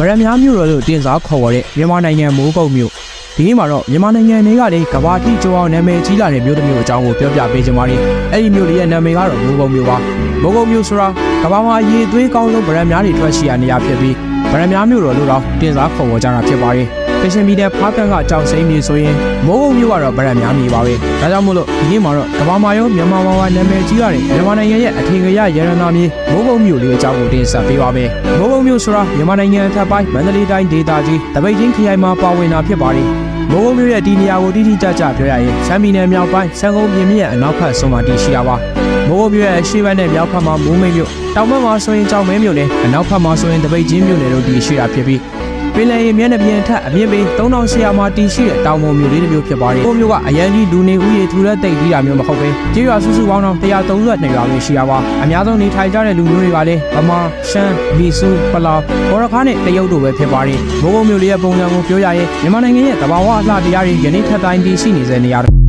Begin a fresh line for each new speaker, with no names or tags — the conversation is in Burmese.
ဗရမ များမြို့တော်လို့တင်စားခေါ်ရတဲ့မြန်မာနိုင်ငံမိုးကုတ်မြို့ဒီနေ့မှာတော့မြန်မာနိုင်ငံတွေကလေကဘာတိကျော်အောင်နာမည်ကြီးလာတဲ့မြို့တစ်မြို့အကြောင်းကိုပြောပြပေးချင်ပါတယ်။အဲ့ဒီမြို့လေးရဲ့နာမည်ကတော့မိုးကုတ်မြို့ပါ။မိုးကုတ်မြို့ဆိုတာကဘာမှာရေသွေးကောင်းဆုံးဗရမ များတွေထွက်ရှိရာနေရာဖြစ်ပြီးဗရမ များမြို့တော်လို့တော့တင်စားခေါ်ကြတာဖြစ်ပါတယ်။ကရှင်ပြည်နယ်ဖားကန့်ကကြောက်စိမ်းမြေဆိုရင်မိုးကုတ်မြို့ကတော့ဗရမ များမြေပါပဲ။ဒါကြောင့်မို့လို့ဒီနေ့မှာတော့ကဘာမှာရောမြန်မာမှာနာမည်ကြီးရတဲ့မြန်မာနိုင်ငံရဲ့အထင်ကရရတနာမြေမိုးကုတ်မြို့လေးအကြောင်းကိုတင်ဆက်ပေးပါမယ်။မိုးကုတ်မြို့ဆိုတာမြန်မာနိုင်ငံအထက်ပိုင်းမန္တလေးတိုင်းဒေသကြီးတပိတ်ချင်းခရိုင်မှာပါဝင်တာဖြစ်ပါတယ်။မိုးကုတ်မြို့ရဲ့ဒီနေရာကိုတိတိကျကျပြောရရင်ရှမ်းပြည်နယ်မြောက်ပိုင်းစံကုန်းပြင်မြစ်ရဲ့အနောက်ဘက်ဆုံးမှာတည်ရှိတာပါ။မိုးကုတ်မြို့ရဲ့အရှေ့ဘက်နဲ့မြောက်ဘက်မှာမိုးမိတ်မြို့တောင်ဘက်မှာဆိုရင်ကြောင်မဲမြို့နယ်အနောက်ဘက်မှာဆိုရင်တပိတ်ချင်းမြို့နယ်တို့တည်ရှိတာဖြစ်ပြီးပင်လယ်ရေမျက်နှာပြင်ထက်အမြင့်ပေ3800မှာတည်ရှိတဲ့တောင်ပေါ်မြို့လေးတစ်မျိုးဖြစ်ပါတယ်။ကိုမြို့ကအရန်ကြီးလူနေဦးရေထူတဲ့တိတ်ကြီးတာမျိုးမဟုတ်ပဲကျေးရွာစုစုပေါင်းတော့132ရွာပဲရှိတာပါ။အများဆုံးနေထိုင်ကြတဲ့လူမျိုးတွေကလည်းဗမာ၊ရှမ်း၊လီဆူ၊ပလောင်၊ဘောရခါနဲ့တရုတ်တို့ပဲဖြစ်ပါတယ်။မိုးကုတ်မြို့လေးရဲ့ပုံစံကိုပြောရရင်မြန်မာနိုင်ငံရဲ့သဘာဝအလှတရားတွေယနေ့ထက်တိုင်းတည်ရှိနေစေနေရတယ်